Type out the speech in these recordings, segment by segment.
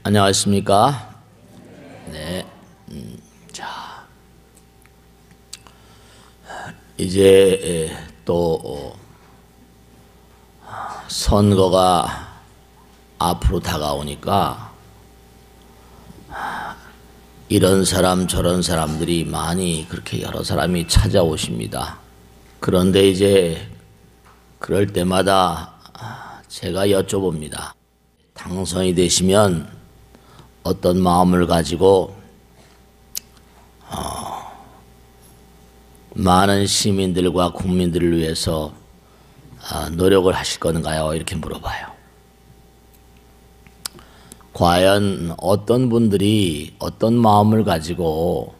안녕하십니까? 네. 자, 이제 또 선거가 앞으로 다가오니까 이런 사람 저런 사람들이 많이 그렇게 여러 사람이 찾아오십니다. 그런데 이제 그럴 때마다 제가 여쭤봅니다. 당선이 되시면 어떤 마음을 가지고 많은 시민들과 국민들을 위해서 노력을 하실 건가요? 이렇게 물어봐요. 과연 어떤 분들이 어떤 마음을 가지고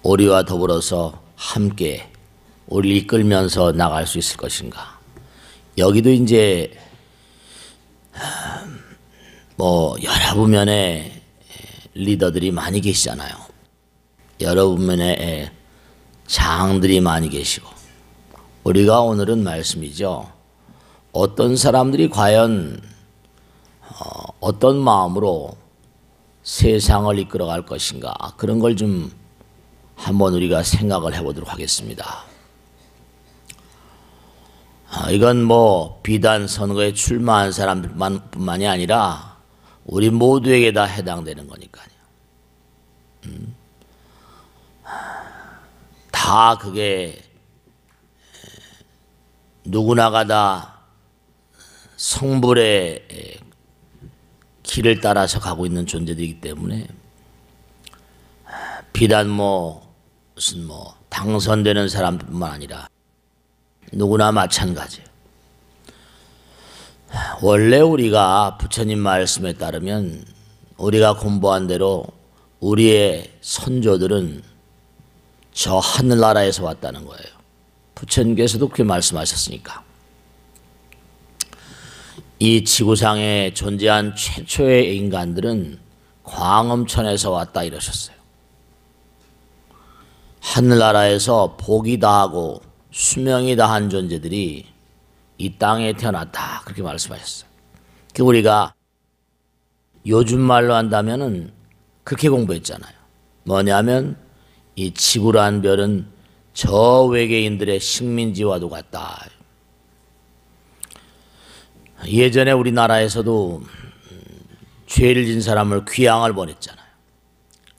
우리와 더불어서 함께 우리를 이끌면서 나갈 수 있을 것인가? 여기도 이제 여러 부면의 리더들이 많이 계시잖아요. 여러 부면의 장들이 많이 계시고, 우리가 오늘은 말씀이죠. 어떤 사람들이 과연 어떤 마음으로 세상을 이끌어갈 것인가, 그런 걸 좀 한번 우리가 생각을 해보도록 하겠습니다. 이건 비단 선거에 출마한 사람뿐만이 아니라 우리 모두에게 다 해당되는 거니까요. 다 그게 누구나가 다 성불의 길을 따라서 가고 있는 존재들이기 때문에 비단 무슨 당선되는 사람뿐만 아니라 누구나 마찬가지예요. 원래 우리가 부처님 말씀에 따르면 우리가 공부한 대로 우리의 선조들은 저 하늘나라에서 왔다는 거예요. 부처님께서도 그렇게 말씀하셨으니까. 이 지구상에 존재한 최초의 인간들은 광음천에서 왔다 이러셨어요. 하늘나라에서 복이 다하고 수명이 다한 존재들이 이 땅에 태어났다, 그렇게 말씀하셨어요. 우리가 요즘 말로 한다면은 그렇게 공부했잖아요. 뭐냐면 이 지구라는 별은 저 외계인들의 식민지와도 같다. 예전에 우리나라에서도 죄를 진 사람을 귀양을 보냈잖아요.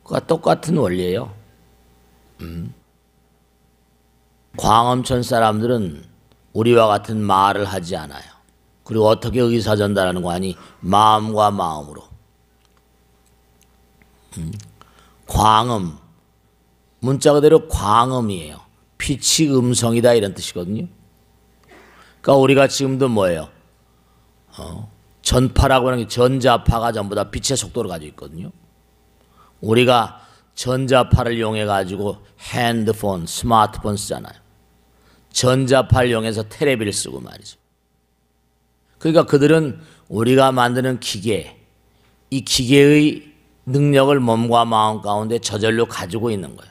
그와 똑같은 원리예요. 광음천 사람들은 우리와 같은 말을 하지 않아요. 그리고 어떻게 의사 전달하는 거 아니? 마음과 마음으로. 광음, 문자 그대로 광음이에요. 빛이 음성이다 이런 뜻이거든요. 그러니까 우리가 지금도 뭐예요? 전파라고 하는 게 전자파가 전부 다 빛의 속도를 가지고 있거든요. 우리가 전자파를 이용해 가지고 핸드폰, 스마트폰 쓰잖아요. 전자파를 이용해서 테레비를 쓰고 말이죠. 그러니까 그들은 우리가 만드는 기계, 이 기계의 능력을 몸과 마음 가운데 저절로 가지고 있는 거예요.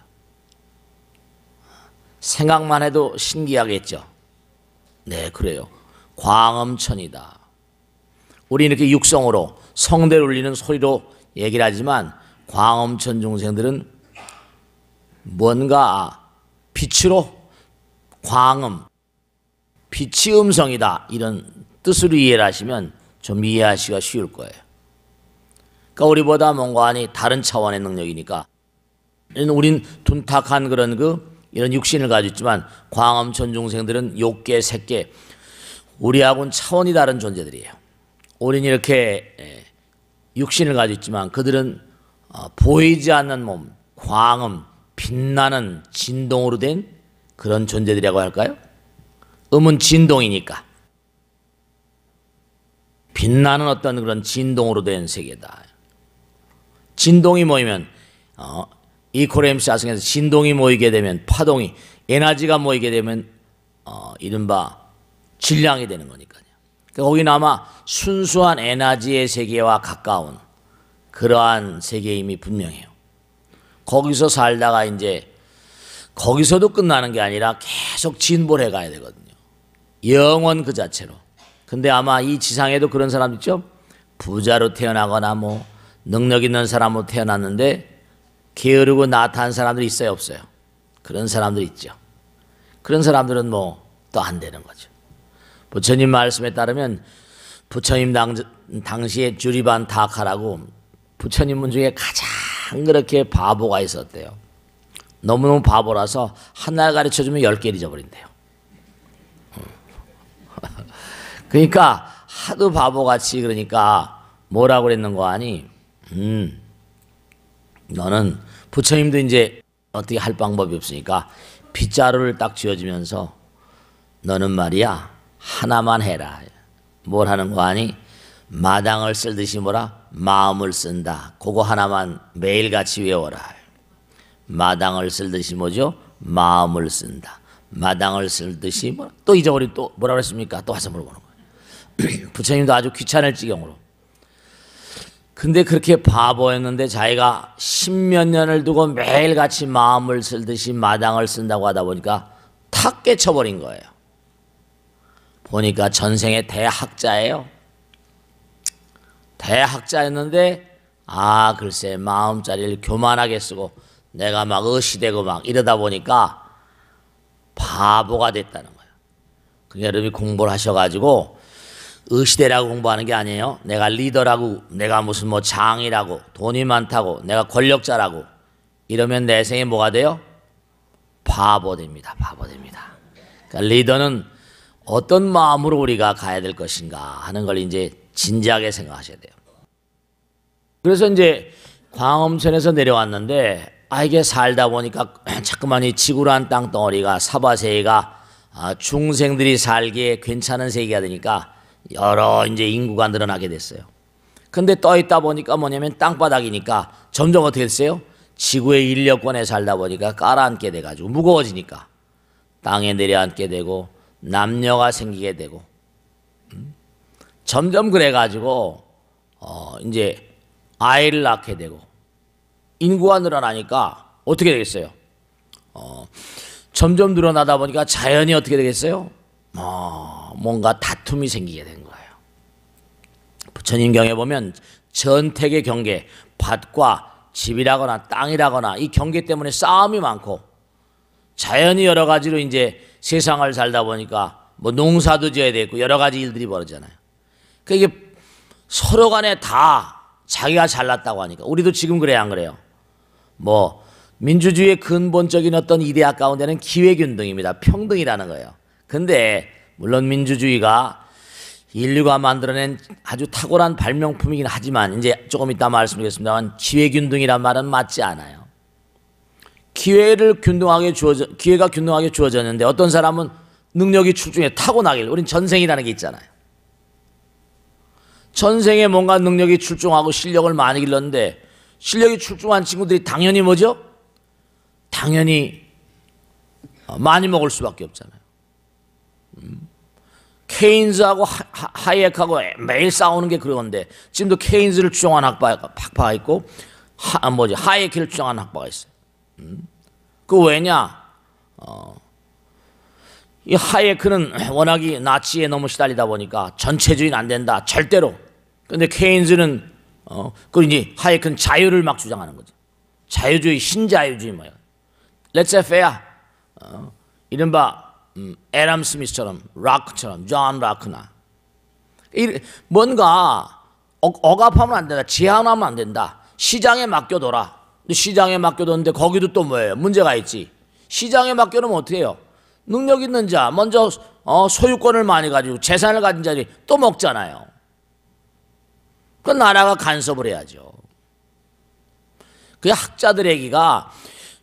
생각만 해도 신기하겠죠. 네, 그래요. 광음천이다. 우리 이렇게 육성으로 성대를 울리는 소리로 얘기를 하지만 광음천 중생들은 뭔가 빛으로 광음, 빛이 음성이다 이런 뜻으로 이해를 하시면 좀 이해하시기가 쉬울 거예요. 그러니까 우리보다 뭔가 다른 차원의 능력이니까 우린 둔탁한 그런 이런 육신을 가지고 있지만 광음천 중생들은 욕계, 색계, 우리하고는 차원이 다른 존재들이에요. 우린 이렇게 육신을 가지고 있지만 그들은 보이지 않는 몸, 광음, 빛나는 진동으로 된 그런 존재들이라고 할까요? 음은 진동이니까. 빛나는 어떤 그런 진동으로 된 세계다. 진동이 모이면 이코레임스 아승에서 진동이 모이게 되면 파동이, 에너지가 모이게 되면 이른바 질량이 되는 거니까요. 그러니까 거기는 아마 순수한 에너지의 세계와 가까운 그러한 세계임이 분명해요. 거기서 살다가 이제 거기서도 끝나는 게 아니라 계속 진보를 해가야 되거든요. 영원 그 자체로. 근데 아마 이 지상에도 그런 사람 있죠? 부자로 태어나거나 뭐 능력 있는 사람으로 태어났는데 게으르고 나태한 사람들이 있어요, 없어요? 그런 사람들이 있죠. 그런 사람들은 뭐 또 안 되는 거죠. 부처님 말씀에 따르면 부처님 당시에 주리반 타카라고 부처님분 중에 가장 그렇게 바보가 있었대요. 너무너무 바보라서 하나 가르쳐주면 10개를 잊어버린대요. 그러니까 하도 바보같이 그러니까 뭐라고 그랬는 거 아니? 너는 부처님도 이제 어떻게 할 방법이 없으니까 빗자루를 딱 쥐어주면서 너는 말이야 하나만 해라. 뭘 하는 거 아니? 마당을 쓸듯이 뭐라? 마음을 쓴다. 그거 하나만 매일같이 외워라. 마당을 쓸듯이 뭐죠? 마음을 쓴다. 마당을 쓸듯이 뭐 또 잊어버리고 또 뭐라 그랬습니까? 또 와서 물어보는 거예요. 부처님도 아주 귀찮을 지경으로. 근데 그렇게 바보였는데 자기가 10몇 년을 두고 매일같이 마음을 쓸듯이 마당을 쓴다고 하다 보니까 탁 깨쳐버린 거예요. 보니까 전생에 대학자예요. 대학자였는데 글쎄 마음자리를 교만하게 쓰고 내가 막 의시되고 막 이러다 보니까 바보가 됐다는 거예요. 그러니까 여러분이 공부를 하셔가지고 의시되라고 공부하는 게 아니에요. 내가 리더라고, 내가 무슨 뭐 장이라고, 돈이 많다고, 내가 권력자라고 이러면 내 생에 뭐가 돼요? 바보 됩니다. 바보 됩니다. 그러니까 리더는 어떤 마음으로 우리가 가야 될 것인가 하는 걸 이제 진지하게 생각하셔야 돼요. 그래서 이제 광엄천에서 내려왔는데 이게 살다 보니까 자꾸만 이 지구란 땅덩어리가 사바세계가 중생들이 살기에 괜찮은 세계가 되니까 여러 이제 인구가 늘어나게 됐어요. 근데 떠 있다 보니까 뭐냐면 땅바닥이니까 점점 어떻게 됐어요? 지구의 인력권에 살다 보니까 깔아앉게 돼가지고 무거워지니까 땅에 내려앉게 되고 남녀가 생기게 되고 점점 그래가지고 이제 아이를 낳게 되고 인구가 늘어나니까 어떻게 되겠어요? 점점 늘어나다 보니까 자연이 어떻게 되겠어요? 뭔가 다툼이 생기게 된 거예요. 부처님경에 보면 전택의 경계, 밭과 집이라거나 땅이라거나 이 경계 때문에 싸움이 많고 자연이 여러 가지로 이제 세상을 살다 보니까 뭐 농사도 지어야 되고 여러 가지 일들이 벌어지잖아요. 그러니까 이게 서로 간에 다 자기가 잘났다고 하니까 우리도 지금 그래야 안 그래요? 뭐 민주주의의 근본적인 어떤 이데아 가운데는 기회균등입니다. 평등이라는 거예요. 근데 물론 민주주의가 인류가 만들어낸 아주 탁월한 발명품이긴 하지만 이제 조금 이따 말씀드리겠습니다만 기회균등이란 말은 맞지 않아요. 기회가 균등하게 주어졌는데 어떤 사람은 능력이 출중해 타고나길 우린 전생이라는 게 있잖아요. 전생에 뭔가 능력이 출중하고 실력을 많이 길렀는데 실력이 출중한 친구들이 당연히 뭐죠? 당연히 많이 먹을 수밖에 없잖아요. 케인즈하고 하이에크하고 매일 싸우는 게 그런데 지금도 케인즈를 추종한 학파가 있고 하이에크를 추종한 학파가 있어요. 그 왜냐? 이 하이에크는 워낙이 나치에 너무 시달리다 보니까 전체주의는 안 된다 절대로. 근데 케인즈는 그 이제 하이에크는 자유를 막 주장하는 거죠. 자유주의, 신자유주의 뭐예요? Let's say fair. 이른바 애덤 스미스처럼, 락처럼, 존 락크나 뭔가 억압하면 안 된다, 제한하면 안 된다. 시장에 맡겨둬라. 근데 시장에 맡겨뒀는데 거기도 또 뭐예요? 문제가 있지. 시장에 맡겨놓으면 어떻게 해요? 능력 있는 자 먼저 소유권을 많이 가지고 재산을 가진 자들이 또 먹잖아요. 그 나라가 간섭을 해야죠. 그 학자들 얘기가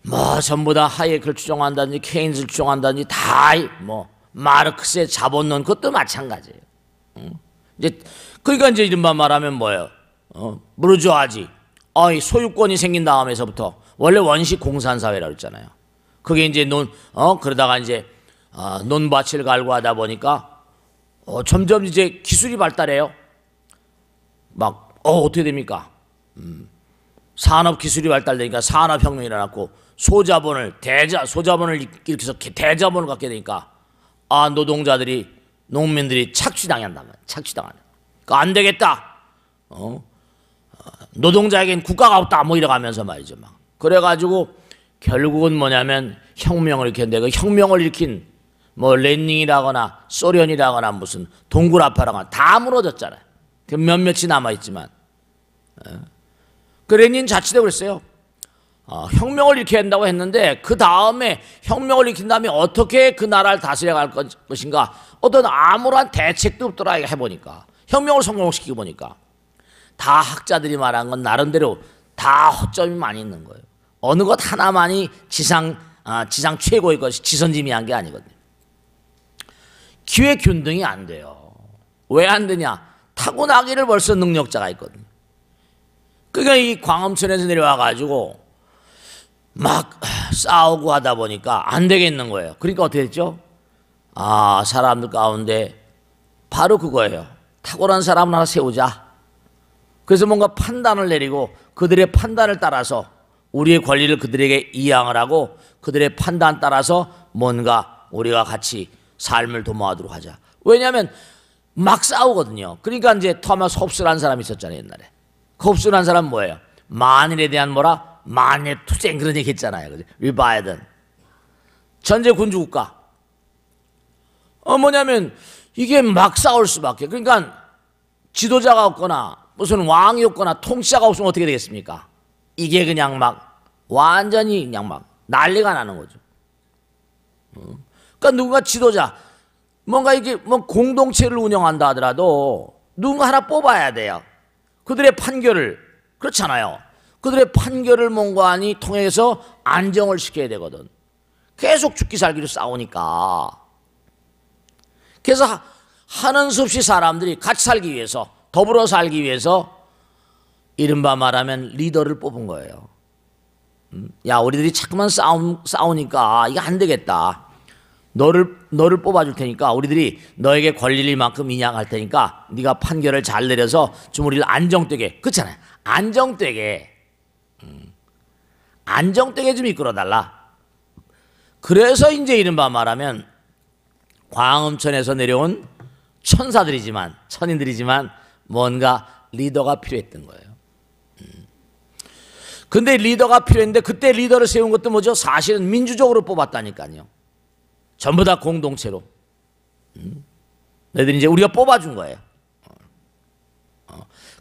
뭐 전부 다 하이에크를 추종한다든지 케인즈를 추종한다든지 다 뭐 마르크스의 자본론 그것도 마찬가지예요. 이제 그러니까 이제 이른바 말하면 뭐예요? 부르주아지. 이 소유권이 생긴 다음에서부터 원래 원시 공산사회라고 했잖아요. 그게 이제 그러다가 이제 논밭을 갈고 하다 보니까 점점 이제 기술이 발달해요. 막 어떻게 됩니까? 산업 기술이 발달되니까 산업혁명이 일어났고 소자본을 일으켜서 대자본을 갖게 되니까 노동자들이 농민들이 착취당한단 말이에요. 착취당하는. 안 되겠다. 노동자에겐 국가가 없다 뭐 이래가면서 말이죠. 막 그래가지고 결국은 뭐냐면 혁명을 일으켰는데 그 혁명을 일으킨 뭐 레닌이라거나 소련이라거나 무슨 동굴아파라거나 다 무너졌잖아요. 그 몇몇이 남아있지만 그 레닌 자치도 그랬어요. 혁명을 일으켜야 한다고 했는데 그 다음에 혁명을 일으킨 다음에 어떻게 그 나라를 다스려 갈 것인가 어떤 아무런 대책도 없더라. 해보니까 혁명을 성공시키고 보니까 다 학자들이 말한 건 나름대로 다 허점이 많이 있는 거예요. 어느 것 하나만이 지상 최고의 것이 지선지미한 게 아니거든요. 기회 균등이 안 돼요. 왜 안 되냐? 타고나기를 벌써 능력자가 있거든요. 그러니까 이 광엄천에서 내려와 가지고 막 싸우고 하다 보니까 안 되겠는 거예요. 그러니까 어떻게 됐죠? 사람들 가운데 바로 그거예요. 탁월한 사람을 하나 세우자. 그래서 뭔가 판단을 내리고 그들의 판단을 따라서 우리의 권리를 그들에게 이양을 하고 그들의 판단 따라서 뭔가 우리가 같이 삶을 도모하도록 하자. 왜냐하면 막 싸우거든요. 그러니까 이제 토마스 홉스라는 사람이 있었잖아요. 옛날에. 그 홉스라는 사람은 뭐예요? 만일에 대한 뭐라? 만일의 투쟁 그런 얘기 했잖아요. 리바이든. 전제 군주국가. 뭐냐면 이게 막 싸울 수밖에. 그러니까 지도자가 없거나 무슨 왕이 없거나 통치자가 없으면 어떻게 되겠습니까? 이게 그냥 막 완전히 그냥 막 난리가 나는 거죠. 그러니까 누군가 지도자, 뭔가 이게 뭐 공동체를 운영한다 하더라도 누군가 하나 뽑아야 돼요. 그들의 판결을, 그렇잖아요. 그들의 판결을 뭔가니 통해서 안정을 시켜야 되거든. 계속 죽기 살기로 싸우니까. 그래서 하는 수 없이 사람들이 같이 살기 위해서, 더불어 살기 위해서 이른바 말하면 리더를 뽑은 거예요. 야, 우리들이 자꾸만 싸우니까 이거 안 되겠다. 너를 뽑아줄 테니까 우리들이 너에게 권리를 이만큼 인양할 테니까 네가 판결을 잘 내려서 좀 우리를 안정되게, 그렇잖아요. 안정되게 좀 이끌어달라. 그래서 이제 이른바 말하면 광음천에서 내려온 천인들이지만 뭔가 리더가 필요했던 거예요. 근데 리더가 필요했는데 그때 리더를 세운 것도 뭐죠? 사실은 민주적으로 뽑았다니까요. 전부 다 공동체로. 너희들이 이제 우리가 뽑아준 거예요.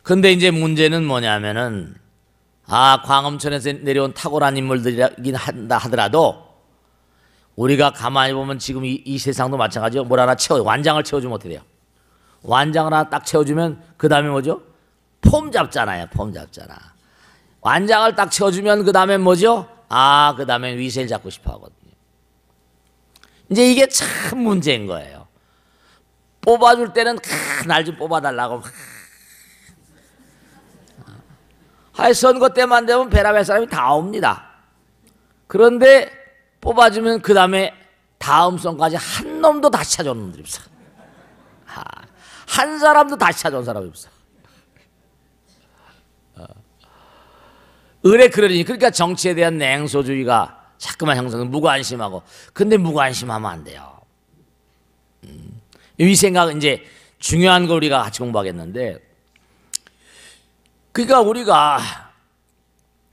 근데 이제 문제는 뭐냐면은 광음천에서 내려온 탁월한 인물들이긴 한다 하더라도 우리가 가만히 보면 지금 이 세상도 마찬가지요. 뭘 하나 완장을 채워주면 어떻게 돼요? 완장을 하나 딱 채워주면 그 다음에 뭐죠? 폼 잡잖아요. 완장을 딱 채워주면 그 다음에 뭐죠? 그 다음에 위세를 잡고 싶어 하거든요. 이제 이게 참 문제인 거예요. 뽑아줄 때는 날 좀 뽑아달라고. 선거 때만 되면 베라벨 사람이 다 옵니다. 그런데 뽑아주면 그 다음에 다음 선까지 한 놈도 다시 찾아오는 놈들이 없어. 한 사람도 다시 찾아온 사람이 없어. 그러니까 정치에 대한 냉소주의가 자꾸만 형성은 무관심하고. 근데 무관심하면 안 돼요. 이 생각은 이제 중요한 걸 우리가 같이 공부하겠는데, 그러니까 우리가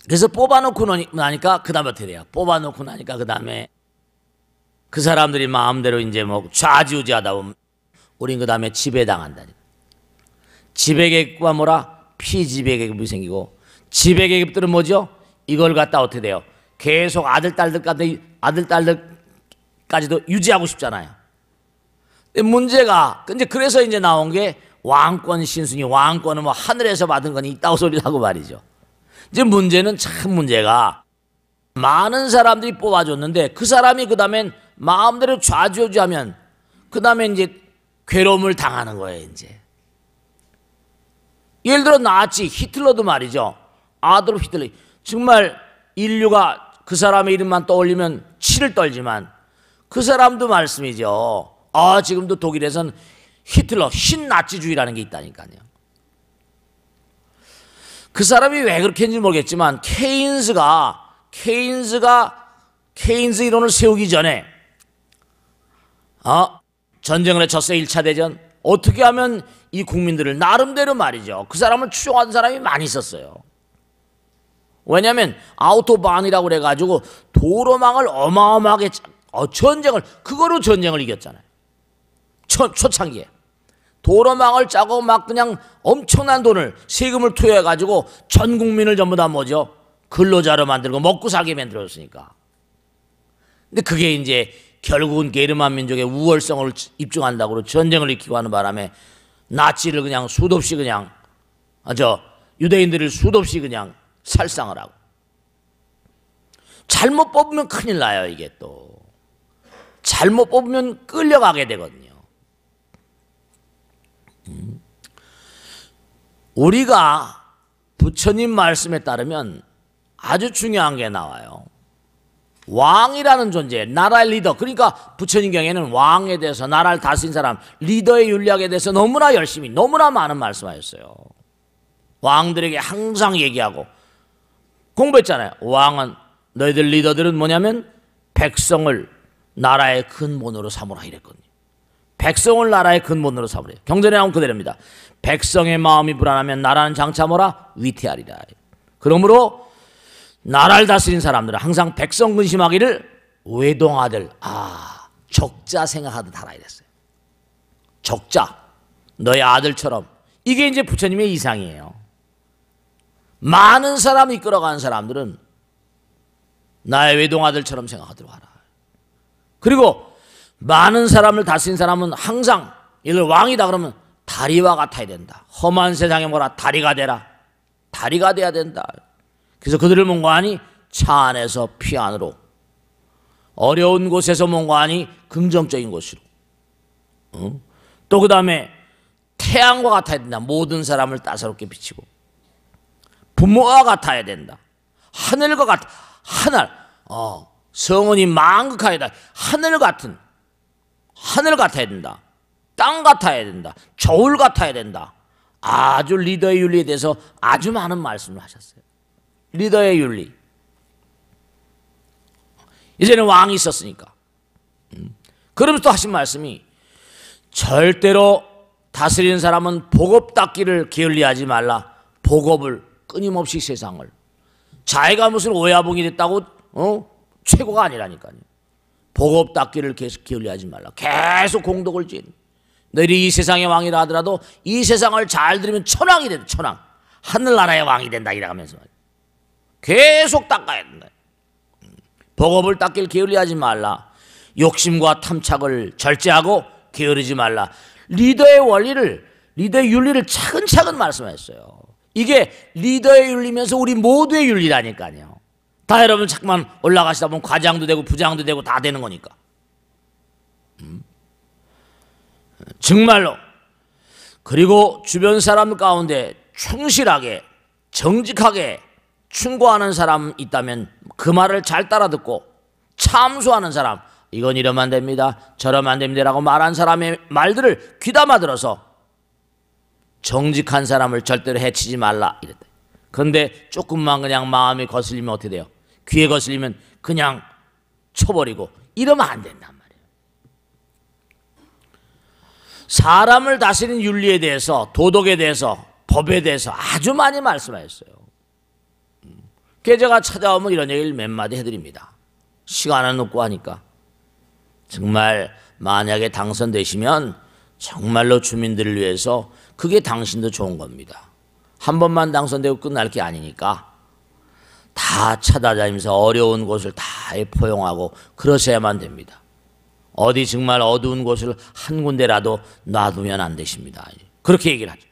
그래서 뽑아놓고 나니까 그 다음에 어떻게 돼요? 뽑아놓고 나니까 그 다음에 그 사람들이 마음대로 이제 뭐 좌지우지하다 보면 우린 그 다음에 지배당한다니까. 지배계급과 뭐라? 피지배계급이 생기고, 지배계급들은 뭐죠? 이걸 갖다 어떻게 돼요? 계속 아들딸들까지도 유지하고 싶잖아요. 근데 문제가, 근데 그래서 이제 나온 게 왕권 신순이, 왕권은 뭐 하늘에서 받은 건 있다고 소리를 하고 말이죠. 이제 문제는 참 문제가 많은 사람들이 뽑아줬는데 그 사람이 그 다음엔 마음대로 좌지우지하면 그 다음에 이제 괴로움을 당하는 거예요, 이제. 예를 들어 나치, 히틀러도 말이죠. 아돌프 히틀러. 정말 인류가 그 사람의 이름만 떠올리면 치를 떨지만 그 사람도 말씀이죠. 지금도 독일에선 히틀러, 신나치주의라는 게 있다니까요. 그 사람이 왜 그렇게 했는지 모르겠지만 케인스 이론을 세우기 전에 전쟁을 졌어요. 1차 대전. 어떻게 하면 이 국민들을 나름대로 말이죠. 그 사람을 추종하는 사람이 많이 있었어요. 왜냐하면 아우토반이라고 그래가지고 도로망을 어마어마하게 전쟁을 그거로 전쟁을 이겼잖아요. 초창기에 도로망을 짜고 막 그냥 엄청난 돈을 세금을 투여해가지고 전 국민을 전부 다 뭐죠? 근로자로 만들고 먹고 살게 만들었으니까. 근데 그게 이제 결국은 게르만 민족의 우월성을 입증한다고 전쟁을 일으키고 하는 바람에 나치를 그냥 수도 없이 그냥 유대인들을 수도 없이 그냥 살상을 하고 잘못 뽑으면 큰일 나요. 이게 또 잘못 뽑으면 끌려가게 되거든요. 우리가 부처님 말씀에 따르면 아주 중요한 게 나와요. 왕이라는 존재, 나라의 리더. 그러니까 부처님 경에는 왕에 대해서, 나라를 다스린 사람, 리더의 윤리학에 대해서 너무나 열심히, 너무나 많은 말씀하셨어요. 왕들에게 항상 얘기하고 공부했잖아요. 왕은, 너희들 리더들은 뭐냐면 백성을 나라의 근본으로 삼으라 이랬거든요. 백성을 나라의 근본으로 삼으라. 경전에 나온 그대로입니다. 백성의 마음이 불안하면 나라는 장차 뭐라? 위태하리라. 그러므로 나라를 다스린 사람들은 항상 백성 근심하기를 외동아들, 적자 생각하듯 하라 이랬어요. 적자, 너의 아들처럼. 이게 이제 부처님의 이상이에요. 많은 사람 이끌어가는 사람들은 나의 외동아들처럼 생각하도록 하라. 그리고 많은 사람을 다스린 사람은 항상 이걸 왕이다 그러면 다리와 같아야 된다. 험한 세상에 뭐라? 다리가 되라. 다리가 돼야 된다. 그래서 그들을 뭔가하니 차 안에서 피 안으로, 어려운 곳에서 뭔가하니 긍정적인 곳으로, 또 그 다음에 태양과 같아야 된다. 모든 사람을 따사롭게 비치고, 부모와 같아야 된다. 하늘과 같아. 성은이 망극하야 된다. 하늘 같아야 된다. 땅 같아야 된다. 저울 같아야 된다. 아주 리더의 윤리에 대해서 아주 많은 말씀을 하셨어요. 리더의 윤리. 이제는 왕이 있었으니까. 그러면서 또 하신 말씀이 절대로 다스리는 사람은 복업 닦기를 게을리하지 말라. 복업을 끊임없이 세상을. 자기가 무슨 오야붕이 됐다고 최고가 아니라니까요. 복업 닦기를 계속 게을리하지 말라. 계속 공덕을 지은. 너희들이 이 세상의 왕이라 하더라도 이 세상을 잘 들으면 천왕이 된다. 천왕. 하늘나라의 왕이 된다 이라면서 계속 닦아야 된다. 복업을 닦길 게을리하지 말라. 욕심과 탐착을 절제하고 게으르지 말라. 리더의 원리를, 리더의 윤리를 차근차근 말씀하셨어요. 이게 리더의 윤리면서 우리 모두의 윤리라니까요. 다 여러분 자꾸만 올라가시다 보면 과장도 되고 부장도 되고 다 되는 거니까. 정말로. 그리고 주변 사람 가운데 충실하게 정직하게 충고하는 사람 있다면 그 말을 잘 따라듣고 참소하는 사람, 이건 이러면 안 됩니다, 저러면 안 됩니다 라고 말한 사람의 말들을 귀담아 들어서 정직한 사람을 절대로 해치지 말라 이랬다. 그런데 조금만 그냥 마음이 거슬리면 어떻게 돼요? 귀에 거슬리면 그냥 쳐버리고 이러면 안 된단 말이에요. 사람을 다스리는 윤리에 대해서, 도덕에 대해서, 법에 대해서 아주 많이 말씀하셨어요. 그래서 제가 찾아오면 이런 얘기를 몇 마디 해드립니다. 시간은 없고 하니까. 정말 만약에 당선되시면 정말로 주민들을 위해서 그게 당신도 좋은 겁니다. 한 번만 당선되고 끝날 게 아니니까 다 찾아다니면서 어려운 곳을 다 포용하고 그러셔야만 됩니다. 어디 정말 어두운 곳을 한 군데라도 놔두면 안 되십니다. 그렇게 얘기를 하죠.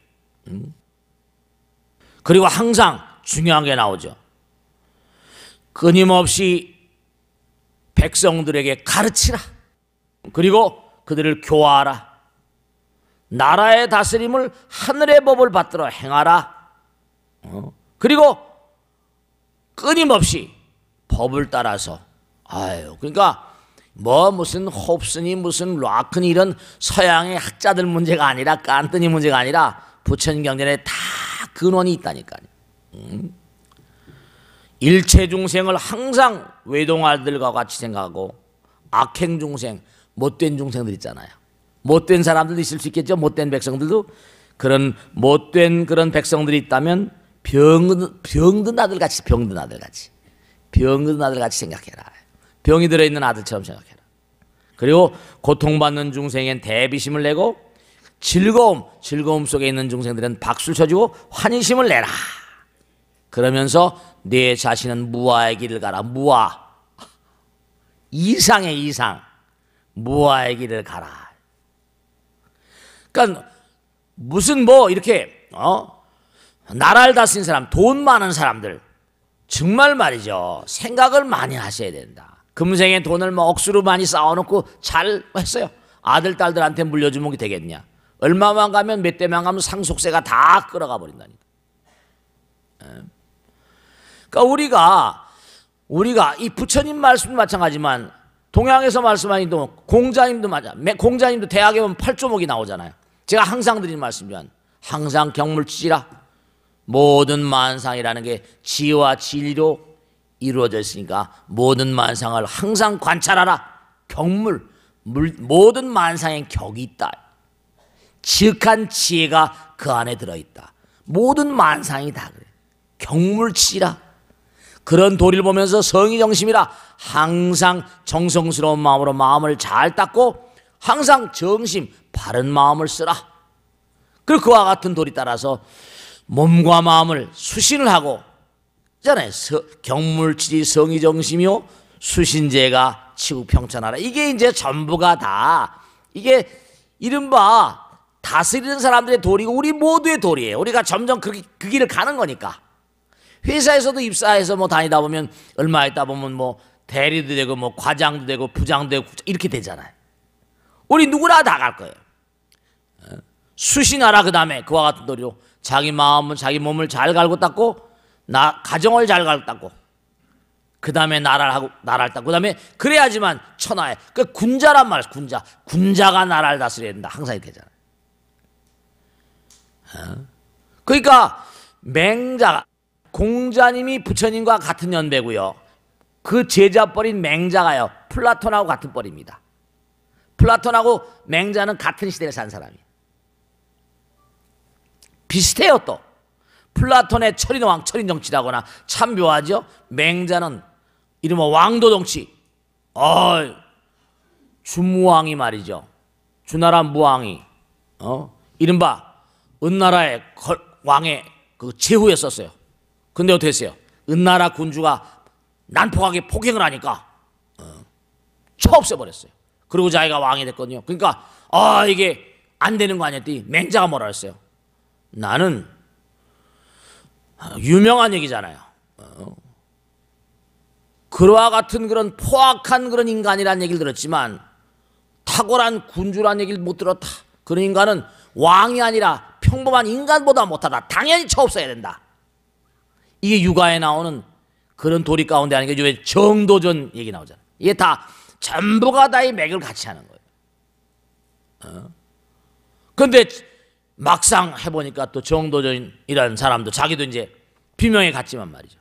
그리고 항상 중요한 게 나오죠. 끊임없이 백성들에게 가르치라. 그리고 그들을 교화하라. 나라의 다스림을 하늘의 법을 받들어 행하라. 그리고 끊임없이 법을 따라서, 그러니까 무슨 홉슨이 무슨 라큰이 이런 서양의 학자들 문제가 아니라, 깐뜨니 문제가 아니라 부처님 경전에 다 근원이 있다니까요. 일체 중생을 항상 외동아들과 같이 생각하고, 악행 중생, 못된 중생들 있잖아요. 못된 사람들도 있을 수 있겠죠. 못된 백성들도. 그런 못된 그런 백성들이 있다면 병든 아들같이 생각해라. 병이 들어있는 아들처럼 생각해라. 그리고 고통받는 중생엔 대비심을 내고 즐거움 속에 있는 중생들은 박수를 쳐주고 환희심을 내라. 그러면서 내 자신은 무아의 길을 가라. 이상의 이상. 무아의 길을 가라. 그러니까 무슨 뭐 이렇게 나라를 다스린 사람, 돈 많은 사람들 정말 말이죠. 생각을 많이 하셔야 된다. 금생에 돈을 뭐 억수로 많이 쌓아놓고 잘 했어요. 아들, 딸들한테 물려주면 되겠냐. 얼마만 가면 몇 대만 가면 상속세가 다 끌어가 버린다니까. 그러니까 우리가 이 부처님 말씀도 마찬가지지만 동양에서 말씀하신 공자님도 공자님도 대학에 보면 8조목이 나오잖아요. 제가 항상 드리는 말씀이란 항상 경물치지라. 모든 만상이라는 게 지와 진리로 이루어져 있으니까 모든 만상을 항상 관찰하라. 모든 만상엔 격이 있다. 지극한 지혜가 그 안에 들어있다. 모든 만상이 다 그래. 경물치라. 그런 도리를 보면서 성의정심이라. 항상 정성스러운 마음으로 마음을 잘 닦고 항상 정심 바른 마음을 쓰라. 그리고 그와 같은 도리 따라서 몸과 마음을 수신을 하고 있잖아요. 경물치리 성의정심이요 수신제가 치국평천하라. 이게 이제 전부가 다 이게 이른바 다스리는 사람들의 도리고 우리 모두의 도리예요. 우리가 점점 그 길을 가는 거니까. 회사에서도 입사해서 뭐 다니다 보면 얼마 있다 보면 뭐 대리도 되고 뭐 과장도 되고 부장도 되고 이렇게 되잖아요. 우리 누구나 다 갈 거예요. 수신하라. 그 다음에 그와 같은 도리로 자기 마음은 자기 몸을 잘 갈고 닦고 가정을 잘 갈고 닦고 그 다음에 나라를 닦고 그 다음에 그래야지만 천하에 그 군자란 말. 군자가 나라를 다스려야 된다. 항상 이렇게 되잖아요. 그러니까 공자님이 부처님과 같은 연배고요. 그 제자뻘인 맹자가요 플라톤하고 같은 뻘입니다. 플라톤하고 맹자는 같은 시대를 산 사람이에요. 비슷해요. 또 플라톤의 철인왕 철인정치라거나 참 묘하죠. 맹자는 이른바 왕도정치. 주무왕이 말이죠. 주나라 무왕이 이른바 은나라의 왕의 그 제후였었어요. 근데 어떻게 했어요? 은나라 군주가 난폭하게 폭행을 하니까 쳐 없애버렸어요. 그리고 자기가 왕이 됐거든요. 그러니까 이게 안 되는 거 아니었더니 맹자가 뭐라 했어요? 나는 유명한 얘기잖아요. 그와 같은 그런 포악한 그런 인간이라는 얘기를 들었지만 탁월한 군주라는 얘기를 못 들었다. 그런 인간은 왕이 아니라 평범한 인간보다 못하다. 당연히 쳐 없어야 된다. 이게 육아에 나오는 그런 도리 가운데 하는 게 요새 정도전 얘기 나오잖아요. 이게 다 전부가 다 이 맥을 같이 하는 거예요. 그런데 막상 해보니까 또 정도전이라는 사람도 자기도 이제 비명에 갔지만 말이죠.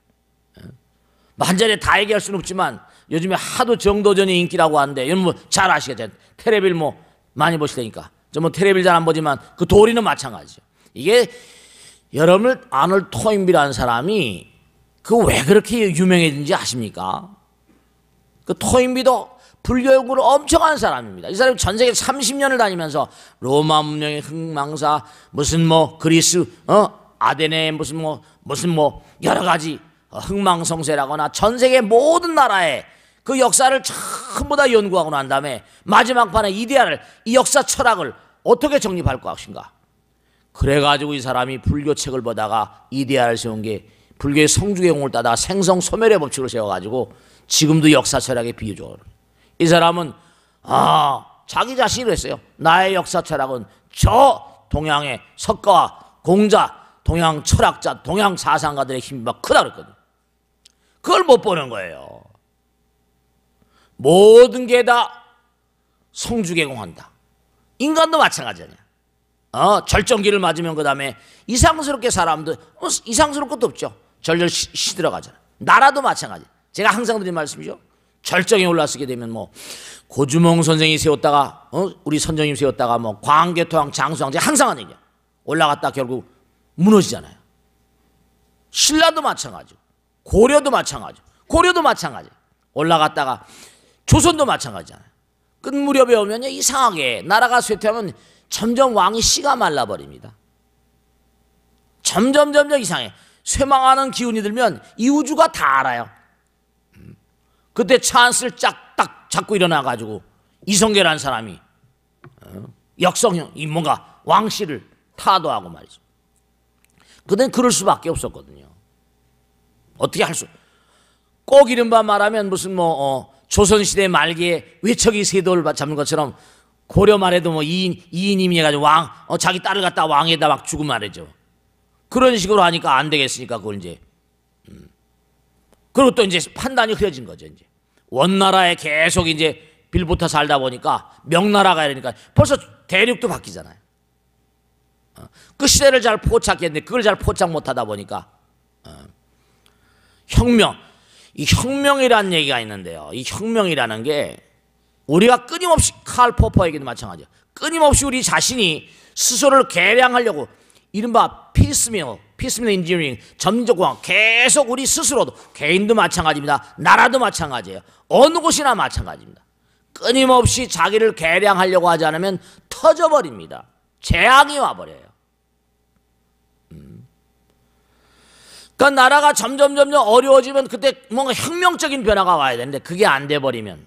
한 자리에 다 얘기할 수는 없지만 요즘에 하도 정도전이 인기라고 하는데 여러분 뭐 잘 아시겠죠. 텔레비를 뭐 많이 보시다니까. 저 뭐 텔레비를 잘 안 보지만 그 도리는 마찬가지죠. 이게 여러분 아놀드 토인비라는 사람이 그 왜 그렇게 유명해진지 아십니까? 그 토인비도 불교 연구를 엄청 한 사람입니다. 이 사람이 전 세계 30년을 다니면서 로마 문명의 흥망사 무슨 뭐 그리스 아테네 무슨 뭐 여러 가지 흥망성쇠라거나 전 세계 모든 나라의 그 역사를 전부 다 연구하고 난 다음에 마지막 판에 이 역사 철학을 어떻게 정립할 것인가. 그래가지고 이 사람이 불교책을 보다가 이데아를 세운 게 불교의 성주경을 따다가 생성소멸의 법칙을 세워가지고 지금도 역사 철학의 비유적으로 이 사람은 자기 자신이 했어요. 나의 역사 철학은 저 동양의 석가와 공자, 동양 철학자, 동양 사상가들의 힘이 막 크다 그랬거든요. 그걸 못 보는 거예요. 모든 게 다 성주개공한다. 인간도 마찬가지냐. 절정기를 맞으면 그 다음에 이상스럽게 사람도 이상스러울 것도 없죠. 절절 시들어가잖아. 나라도 마찬가지. 제가 항상 드린 말씀이죠. 절정에 올라서게 되면 뭐 고주몽 선생이 세웠다가 우리 선정님 세웠다가 뭐 광개토왕 장수왕제 항상 하는 얘기야. 올라갔다 결국 무너지잖아요. 신라도 마찬가지고 고려도 마찬가지고 고려도 마찬가지. 올라갔다가 조선도 마찬가지잖아요. 끝 무렵에 오면 이상하게 나라가 쇠퇴하면 점점 왕이 씨가 말라버립니다. 점점 이상해. 쇠망하는 기운이 들면 이 우주가 다 알아요. 그때 찬스를 딱 잡고 일어나가지고 이성계라는 사람이 역성형 뭔가 왕씨를 타도하고 말이죠. 그땐 그럴 수밖에 없었거든요. 어떻게 할 수? 꼭 이른바 말하면 무슨 조선시대 말기에 외척이 세도를 잡는 것처럼 고려 말에도 이인임이 해가지고 자기 딸을 갖다 왕에다 막 주고 말이죠. 그런 식으로 하니까 안 되겠으니까 그걸 이제 그리고 또 이제 판단이 흐려진 거죠. 이제 원나라에 계속 이제 빌붙어 살다 보니까 명나라가 이러니까 벌써 대륙도 바뀌잖아요. 그 시대를 잘 포착했는데 그걸 잘 포착 못하다 보니까 이 혁명이라는 얘기가 있는데요. 이 혁명이라는 게 우리가 끊임없이 칼 포퍼에게도 마찬가지예요. 끊임없이 우리 자신이 스스로를 개량하려고 이른바 피스밀 인지니어링 점진적 공학 계속 우리 스스로도 개인도 마찬가지입니다. 나라도 마찬가지예요. 어느 곳이나 마찬가지입니다. 끊임없이 자기를 개량하려고 하지 않으면 터져버립니다. 재앙이 와버려요. 그러니까 나라가 점점 어려워지면 그때 뭔가 혁명적인 변화가 와야 되는데 그게 안 돼버리면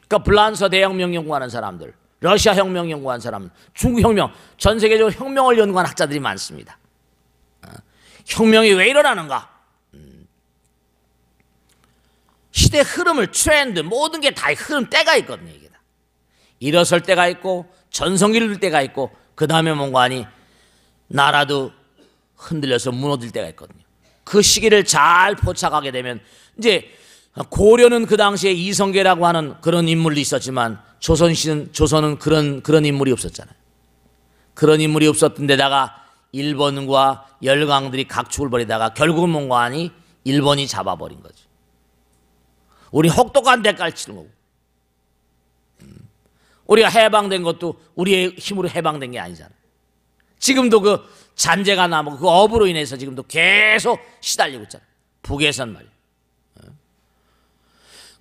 그러니까 불란서 대혁명 연구하는 사람들, 러시아 혁명 연구하는 사람, 중국 혁명, 전 세계적으로 혁명을 연구하는 학자들이 많습니다. 혁명이 왜 일어나는가? 시대 흐름을 트렌드 모든 게 다 흐름 때가 있거든요. 이게 다. 일어설 때가 있고 전성기를 들 때가 있고 그 다음에 뭔가 하니 나라도 흔들려서 무너질 때가 있거든요. 그 시기를 잘 포착하게 되면 이제 고려는 그 당시에 이성계라고 하는 그런 인물도 있었지만 조선은 그런 인물이 없었잖아요. 그런 인물이 없었던 데다가 일본과 열강들이 각축을 벌이다가 결국은 뭔가 하니 일본이 잡아버린 거죠. 우리 혹독한 대가를 치는 거고 우리가 해방된 것도 우리의 힘으로 해방된 게 아니잖아요. 지금도 그 잔재가 나고 그 업으로 인해서 지금도 계속 시달리고 있잖아요. 북에선 말이에요.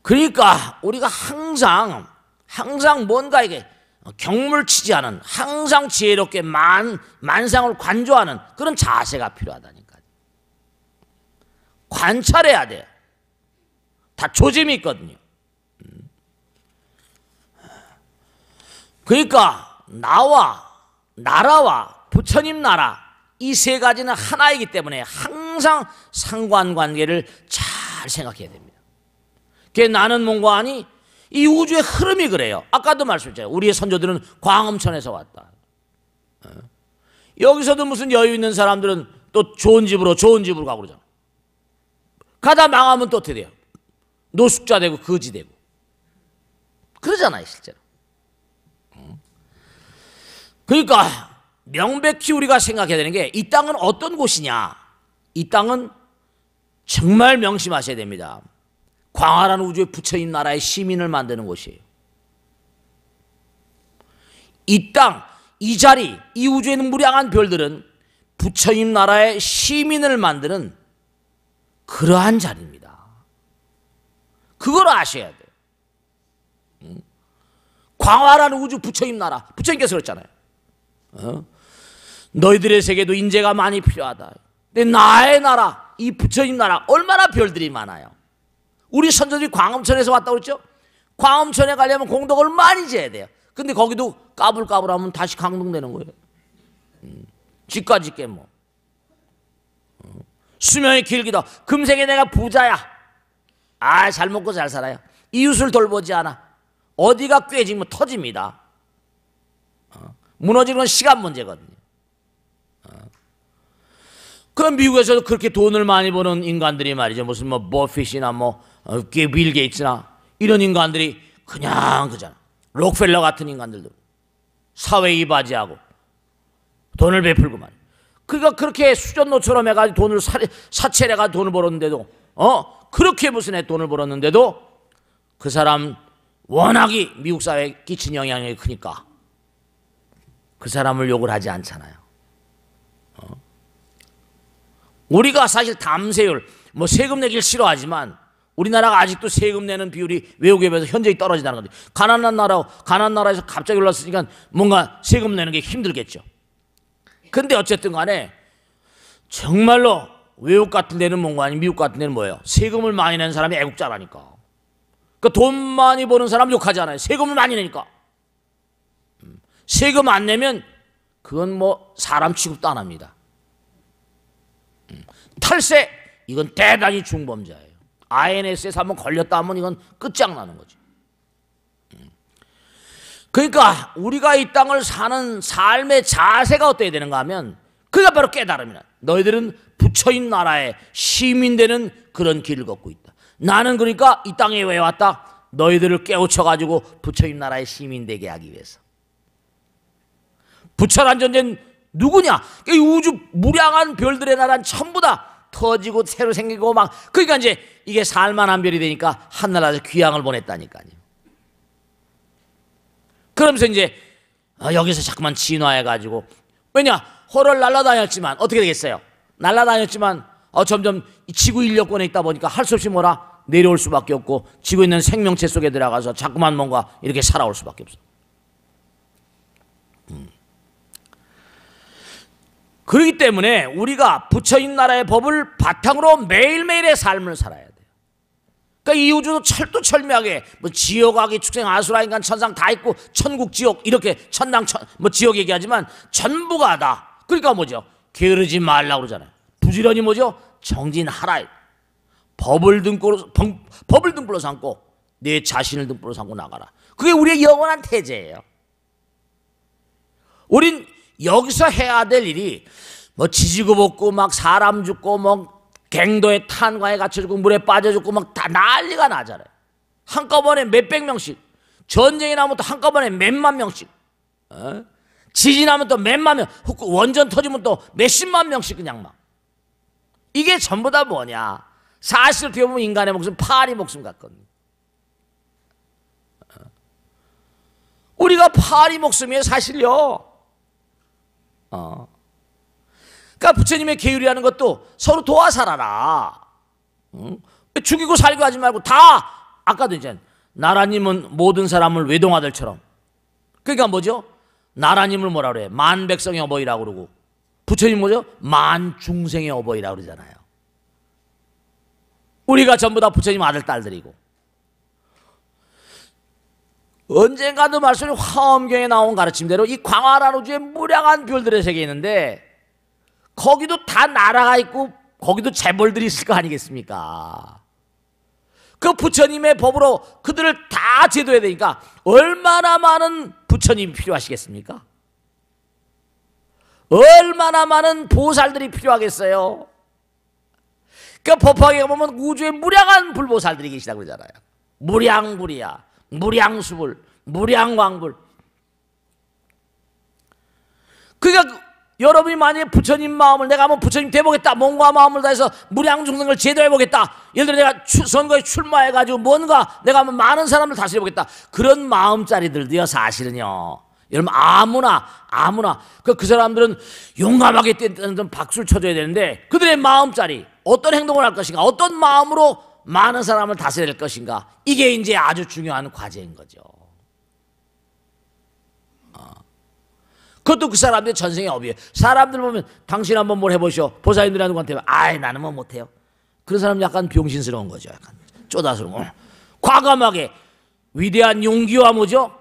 그러니까 우리가 항상 뭔가 이게 경물치지 않은 항상 지혜롭게 만상을 관조하는 그런 자세가 필요하다니까요. 관찰해야 돼요. 다 조짐이 있거든요. 그러니까 나라와 부처님 나라 이 세 가지는 하나이기 때문에 항상 상관관계를 잘 생각해야 됩니다. 그게 나는 뭔가 하니 이 우주의 흐름이 그래요. 아까도 말씀드렸잖아요. 우리의 선조들은 광음천에서 왔다. 여기서도 무슨 여유 있는 사람들은 또 좋은 집으로 가고 그러잖아. 가다 망하면 또 어떻게 돼요? 노숙자 되고 거지 되고 그러잖아요 실제로. 그러니까 명백히 우리가 생각해야 되는 게 이 땅은 어떤 곳이냐. 이 땅은 정말 명심하셔야 됩니다. 광활한 우주의 부처님 나라의 시민을 만드는 곳이에요. 이 땅, 이 자리, 이 우주에 있는 무량한 별들은 부처님 나라의 시민을 만드는 그러한 자리입니다. 그걸 아셔야 돼요. 광활한 우주 부처님 나라, 부처님께서 그랬잖아요. 너희들의 세계도 인재가 많이 필요하다. 근데 나의 나라, 이 부처님 나라 얼마나 별들이 많아요. 우리 선조들이 광음천에서 왔다고 그랬죠? 광음천에 가려면 공덕을 많이 지어야 돼요. 근데 거기도 까불까불하면 다시 강동되는 거예요. 쥐까지 깨 뭐. 수명이 길기도 금생에 내가 부자야. 잘 먹고 잘 살아요. 이웃을 돌보지 않아. 어디가 꿰지면 터집니다. 무너지는 건 시간 문제거든요. 그럼 미국에서도 그렇게 돈을 많이 버는 인간들이 말이죠. 무슨 버핏이나 빌 게이츠나 이런 인간들이 그냥 그잖아. 록펠러 같은 인간들도 사회 이바지하고 돈을 베풀고 말이야. 그러니까 그렇게 수전노처럼 해가지고 돈을 사채해가지고 돈을 벌었는데도 그렇게 무슨 돈을 벌었는데도 그 사람 워낙이 미국 사회에 끼친 영향력이 크니까 그 사람을 욕을 하지 않잖아요. 우리가 사실 담세율, 뭐 세금 내기를 싫어하지만 우리나라가 아직도 세금 내는 비율이 외국에 비해서 현저히 떨어진다는 건데, 가난한 나라에서 갑자기 올랐으니까 뭔가 세금 내는 게 힘들겠죠. 근데 어쨌든 간에 정말로 외국 같은 데는 뭔가 아니 미국 같은 데는 뭐예요? 세금을 많이 내는 사람이 애국자라니까. 그 돈 많이 버는 사람 욕하지 않아요. 세금을 많이 내니까. 세금 안 내면 그건 뭐 사람 취급도 안 합니다. 탈세, 이건 대단히 중범죄예요. INS에서 한번 걸렸다 하면 이건 끝장나는 거죠. 그러니까 우리가 이 땅을 사는 삶의 자세가 어때야 되는가 하면, 그게 바로 깨달음이다. 너희들은 부처인 나라의 시민 되는 그런 길을 걷고 있다. 나는 그러니까 이 땅에 왜 왔다? 너희들을 깨우쳐가지고 부처인 나라의 시민 되게 하기 위해서. 부처란 존재는 누구냐? 이 우주 무량한 별들의 나라는 전부 다 터지고 새로 생기고 막, 그러니까 이제 이게 살만한 별이 되니까 하늘나라에서 귀향을 보냈다니까요. 그러면서 이제 여기서 자꾸만 진화해가지고, 왜냐? 호를 날아다녔지만 어떻게 되겠어요? 날아다녔지만 점점 지구 인력권에 있다 보니까 할 수 없이 뭐라? 내려올 수밖에 없고, 지구에 있는 생명체 속에 들어가서 자꾸만 뭔가 이렇게 살아올 수밖에 없어. 그렇기 때문에 우리가 부처인 나라의 법을 바탕으로 매일매일의 삶을 살아야 돼요. 그러니까 이 우주도 철두철미하게 뭐 지옥악이 축생 아수라 인간 천상 다 있고, 천국 지옥 이렇게 뭐 지옥 얘기하지만 전부가 다, 그러니까 뭐죠? 게으르지 말라고 그러잖아요. 부지런히 뭐죠? 정진하라. 법을 등불로 삼고 내 자신을 등불로 삼고 나가라. 그게 우리의 영원한 태제예요. 우린 여기서 해야 될 일이 뭐 지지고 볶고 막 사람 죽고 뭐 갱도에 탄광에 갇혀 죽고 물에 빠져 죽고 막 다 난리가 나잖아요. 한꺼번에 몇백 명씩, 전쟁이 나면 또 한꺼번에 몇만 명씩, 지진 나면 또 몇만 명, 원전 터지면 또 몇십만 명씩 그냥 막. 이게 전부 다 뭐냐? 사실 어떻게 보면 인간의 목숨 파리 목숨 같거든요. 우리가 파리 목숨이에요, 사실요. 그러니까 부처님의 계율이라는 것도 서로 도와 살아라. 죽이고 살고 하지 말고 다, 아까도 이제 나라님은 모든 사람을 외동아들처럼. 그러니까 뭐죠? 나라님을 뭐라 그래? 만백성의 어버이라고 그러고, 부처님 뭐죠? 만중생의 어버이라고 그러잖아요. 우리가 전부 다 부처님 아들 딸들이고, 언젠가도 말씀이 화엄경에 나온 가르침대로 이 광활한 우주에 무량한 별들의 세계에 있는데, 거기도 다 나라가 있고 거기도 재벌들이 있을 거 아니겠습니까? 그 부처님의 법으로 그들을 다 제도해야 되니까 얼마나 많은 부처님이 필요하시겠습니까? 얼마나 많은 보살들이 필요하겠어요? 그 법화경에 보면 우주에 무량한 불보살들이 계시다고 그러잖아요. 무량불이야, 무량수불, 무량광불. 그러니까 여러분이 만약에 부처님 마음을, 내가 한번 부처님 돼보겠다, 몸과 마음을 다해서 무량중생을 제도해보겠다, 예를 들어 내가 선거에 출마해가지고 뭔가 내가 한번 많은 사람을 다스려보겠다, 그런 마음짜리들도요, 사실은요, 여러분 아무나 그 사람들은 용감하게 뛰는 박수를 쳐줘야 되는데, 그들의 마음짜리, 어떤 행동을 할 것인가, 어떤 마음으로 많은 사람을 다스릴 것인가, 이게 이제 아주 중요한 과제인 거죠. 그것도 그 사람들의 전생의 업이에요. 사람들 보면 당신 한번 뭘 해보시오. 보살님들이 누구한테 아이 나는 뭐 못해요. 그런 사람 약간 병신스러운 거죠. 약간 쪼다스러운 거. 과감하게 위대한 용기와 뭐죠?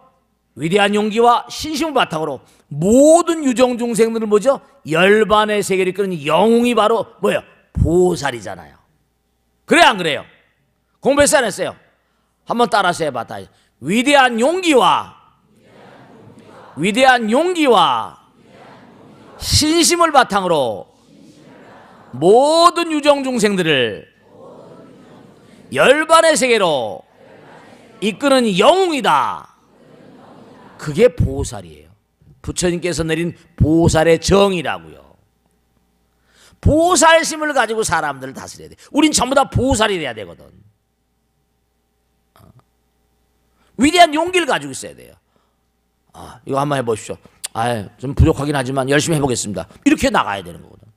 위대한 용기와 신심을 바탕으로 모든 유정 중생들을 뭐죠? 열반의 세계를 이끄는 영웅이 바로 뭐예요? 보살이잖아요. 그래 안 그래요? 공부했어요 안 했어요? 한번 따라서 해봤다. 위대한 용기와 신심을 바탕으로 모든 유정 중생들을 열반의 세계로 이끄는 영웅이다. 그게 보살이에요. 부처님께서 내린 보살의 정이라고요. 보살심을 가지고 사람들을 다스려야 돼. 우린 전부 다 보살이 돼야 되거든. 위대한 용기를 가지고 있어야 돼요. 이거 한번 해보십시오. 좀 부족하긴 하지만 열심히 해보겠습니다. 이렇게 나가야 되는 거거든.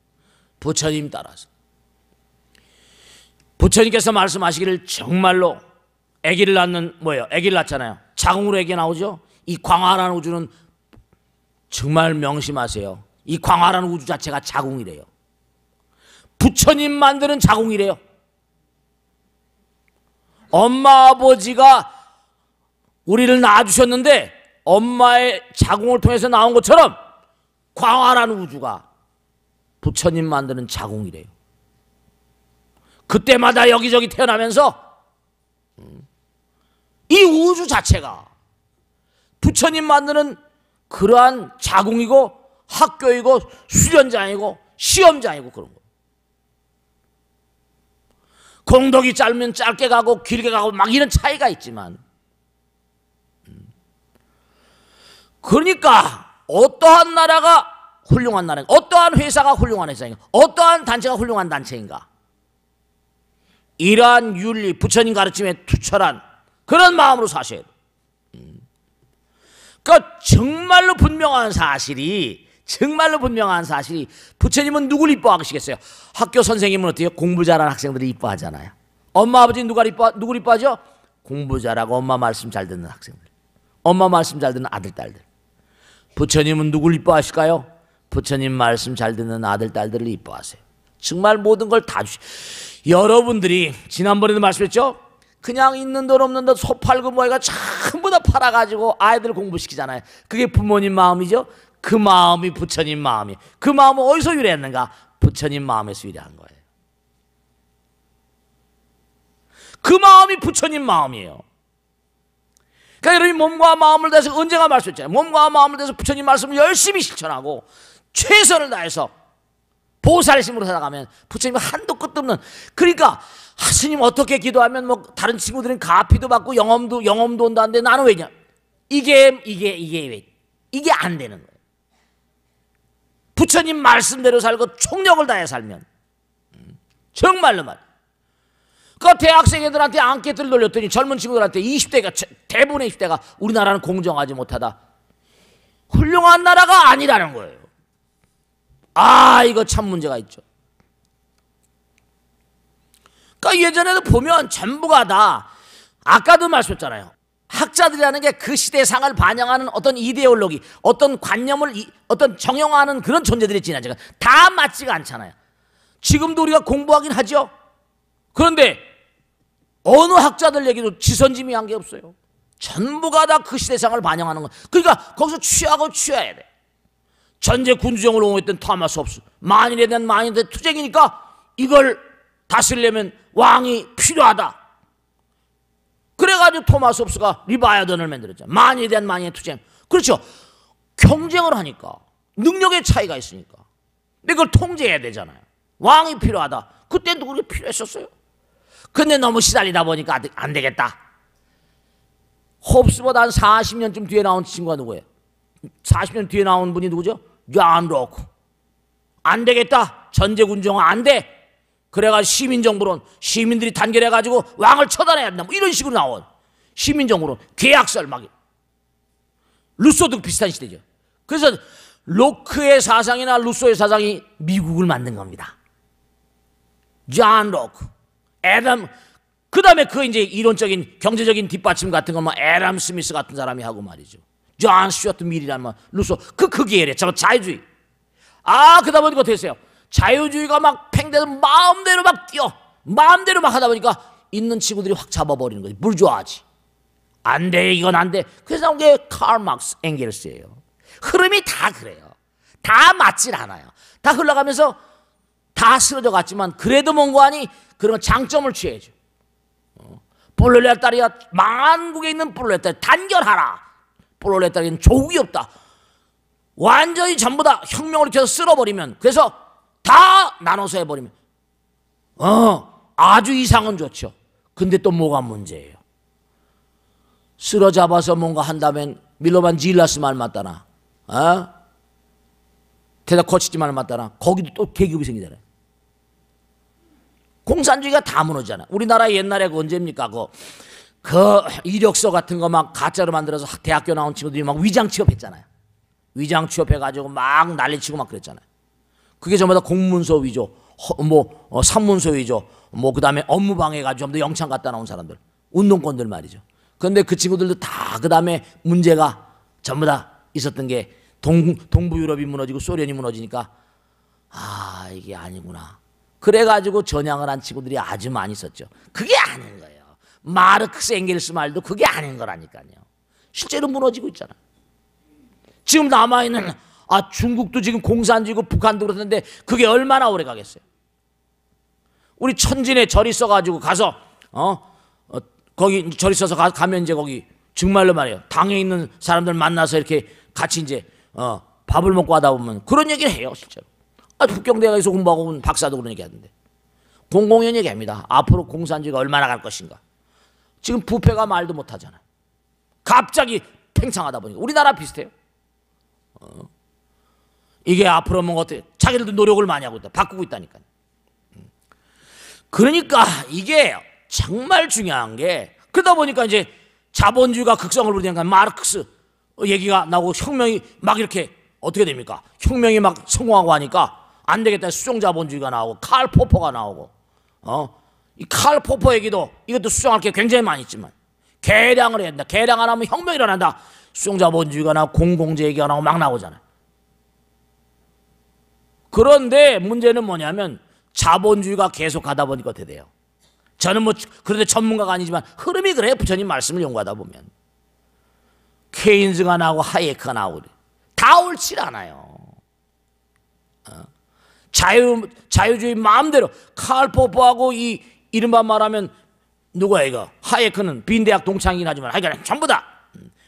부처님 따라서. 부처님께서 말씀하시기를 정말로 아기를 낳는 뭐예요? 아기를 낳잖아요. 자궁으로 아기 나오죠. 이 광활한 우주는 정말 명심하세요. 이 광활한 우주 자체가 자궁이래요. 부처님 만드는 자궁이래요. 엄마 아버지가 우리를 낳아주셨는데 엄마의 자궁을 통해서 나온 것처럼 광활한 우주가 부처님 만드는 자궁이래요. 그때마다 여기저기 태어나면서 이 우주 자체가 부처님 만드는 그러한 자궁이고 학교이고 수련장이고 시험장이고 그런 거. 공덕이 짧으면 짧게 가고 길게 가고 막 이런 차이가 있지만, 그러니까 어떠한 나라가 훌륭한 나라인가, 어떠한 회사가 훌륭한 회사인가, 어떠한 단체가 훌륭한 단체인가, 이러한 윤리, 부처님 가르침에 투철한 그런 마음으로 사셔야 돼요. 그러니까 정말로 분명한 사실이 부처님은 누굴 이뻐하시겠어요? 학교 선생님은 어때요? 공부 잘하는 학생들을 이뻐하잖아요. 엄마 아버지는 누굴 이뻐하죠? 공부 잘하고 엄마 말씀 잘 듣는 학생들, 엄마 말씀 잘 듣는 아들 딸들. 부처님은 누굴 이뻐하실까요? 부처님 말씀 잘 듣는 아들 딸들을 이뻐하세요. 정말 모든 걸 다 여러분들이 지난번에도 말씀했죠? 그냥 있는 돈 없는 돈 소 팔고 뭐해가 전부 다 팔아가지고 아이들 공부시키잖아요. 그게 부모님 마음이죠. 그 마음이 부처님 마음이에요. 그 마음은 어디서 유래했는가? 부처님 마음에서 유래한 거예요. 그 마음이 부처님 마음이에요. 그러니까 여러분이 몸과 마음을 다해서 언젠가 말씀했잖아요. 몸과 마음을 다해서 부처님 말씀을 열심히 실천하고 최선을 다해서 보살심으로 살아가면 부처님이 한도 끝도 없는, 그러니까 스님 어떻게 기도하면 뭐 다른 친구들은 가피도 받고 영험도 온다는데 나는 왜냐? 이게 안 되는 거예요. 부처님 말씀대로 살고 총력을 다해 살면 정말로 말. 그 대학생 애들한테 앙케트를 돌렸더니 젊은 친구들한테 20대가 대부분의 20대가 우리나라는 공정하지 못하다, 훌륭한 나라가 아니라는 거예요. 이거 참 문제가 있죠. 그러니까 예전에도 보면 전부가 다, 아까도 말씀했잖아요. 학자들이라는 게 그 시대상을 반영하는 어떤 이데올로기, 어떤 관념을 어떤 정형화하는 그런 존재들이 지나치고 다 맞지가 않잖아요. 지금도 우리가 공부하긴 하죠. 그런데 어느 학자들 얘기도 지선지미한 게 없어요. 전부가 다 그 시대상을 반영하는 거. 그러니까 거기서 취해야 돼. 전제 군주정을 옹호했던 토마스 홉스, 만인에 대한 만인의 투쟁이니까 이걸 다스리려면 왕이 필요하다. 그래가지고 토마스 홉스가 리바이어던을 만들었잖아요. 만인에 대한 만인의 투쟁. 그렇죠. 경쟁을 하니까 능력의 차이가 있으니까. 근데 그걸 통제해야 되잖아요. 왕이 필요하다. 그때도 그게 필요했었어요. 근데 너무 시달리다 보니까 안 되겠다. 홉스보다 한 40년쯤 뒤에 나온 친구가 누구예요? 40년 뒤에 나온 분이 누구죠? 존 로크. 안 되겠다. 전제군정은 안 돼. 그래가지고 시민정부론, 시민들이 단결해가지고 왕을 처단해야 된다. 뭐 이런 식으로 나온 시민정부론, 계약설 막. 루소도 비슷한 시대죠. 그래서 로크의 사상이나 루소의 사상이 미국을 만든 겁니다. 존 로크, 그 다음에 그 이제 이론적인 경제적인 뒷받침 같은 건 뭐 애덤 스미스 같은 사람이 하고 말이죠. 존 스튜어트 밀이란 뭐 루소, 그 계열이에요. 자유주의. 그러다 보니까 어떻게 했어요? 자유주의가 막 팽대서 마음대로 막 뛰어, 마음대로 막 하다 보니까 있는 친구들이 확 잡아버리는 거지. 불조아지. 안 돼, 이건 안 돼. 그래서 나온 게 칼 막스, 엥겔스예요. 흐름이 다 그래요. 다 맞질 않아요. 다 흘러가면서 다 쓰러져 갔지만 그래도 뭔가하니 그런 장점을 취해야죠. 프롤레타리아, 만국에 있는 프롤레타리아 단결하라. 프롤레타리아는 조국이 없다. 완전히 전부 다 혁명을 일으켜서 쓸어버리면, 그래서 다 나눠서 해버리면 아주 이상은 좋죠. 근데 또 뭐가 문제예요? 쓸어잡아서 뭔가 한다면 밀로반 질라스 말 맞다나, 테다 코치지 말 맞다나, 거기도 또 계급이 생기잖아요. 공산주의가 다 무너지잖아. 우리나라 옛날에 그 언제입니까? 그 이력서 같은 거 막 가짜로 만들어서 대학교 나온 친구들이 막 위장 취업했잖아요. 위장 취업해가지고 막 난리치고 막 그랬잖아요. 그게 전부 다 공문서 위조, 산문서 위조, 그 다음에 업무 방해가지고 전부 다 영창 갖다 나온 사람들, 운동권들 말이죠. 그런데 그 친구들도 다 그 다음에 문제가 전부 다 있었던 게 동부 유럽이 무너지고 소련이 무너지니까 이게 아니구나. 그래가지고 전향을 한 친구들이 아주 많이 있었죠. 그게 아닌 거예요. 마르크스 엥겔스 말도 그게 아닌 거라니까요. 실제로 무너지고 있잖아요. 지금 남아있는 중국도 지금 공산주의고 북한도 그렇던데 그게 얼마나 오래 가겠어요. 우리 천진에 절 있어가지고 가서 거기 절 있어서 가면 이제 거기 정말로 말이에요. 당에 있는 사람들 만나서 이렇게 같이 이제 밥을 먹고 하다 보면 그런 얘기를 해요. 실제로. 북경대학에서 공부하고 온 박사도 그런 얘기 하던데. 공공연 얘기합니다. 앞으로 공산주의가 얼마나 갈 것인가. 지금 부패가 말도 못하잖아요. 갑자기 팽창하다 보니까 우리나라 비슷해요. 이게 앞으로 뭐 어떻게 자기들도 노력을 많이 하고 있다. 바꾸고 있다니까요. 그러니까 이게 정말 중요한 게 그러다 보니까 이제 자본주의가 극성을 부리니까 마르크스 얘기가 나오고 혁명이 막 이렇게 어떻게 됩니까? 혁명이 막 성공하고 하니까 안 되겠다. 수종자본주의가 나오고 칼 포퍼가 나오고 이 칼 포퍼 얘기도 이것도 수정할 게 굉장히 많이 있지만 개량을 해야 된다. 개량 안 하면 혁명이 일어난다. 수종자본주의가 나오고 공공재 얘기가 나오고 막 나오잖아요. 그런데 문제는 뭐냐면 자본주의가 계속 가다 보니까 어떻게 돼요? 저는 그런데 전문가가 아니지만 흐름이 그래요. 부처님 말씀을 연구하다 보면 케인즈가 나오고 하이에크가 나오고 다 옳지 않아요. 자유주의 마음대로 칼 포퍼하고 이 이른바 말하면 누구야 이거 하이에크는 빈대학 동창이긴 하지만 하여간 전부 다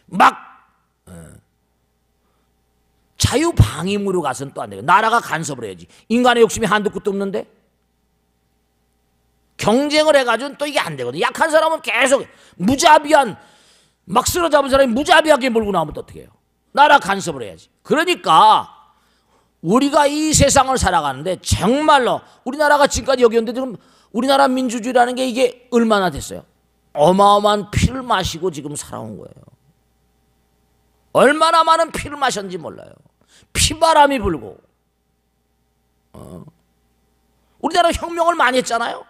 막 자유방임으로 가서는 또 안 돼요. 나라가 간섭을 해야지. 인간의 욕심이 한도 끝도 없는데 경쟁을 해가지고는 또 이게 안 되거든. 약한 사람은 계속 무자비한 막 쓰러잡은 사람이 무자비하게 몰고 나오면 또 어떻게 해요? 나라 간섭을 해야지. 그러니까 우리가 이 세상을 살아가는데 정말로 우리나라가 지금까지 여기 왔는데 지금 우리나라 민주주의라는 게 이게 얼마나 됐어요? 어마어마한 피를 마시고 지금 살아온 거예요. 얼마나 많은 피를 마셨는지 몰라요. 피바람이 불고 우리나라 혁명을 많이 했잖아요.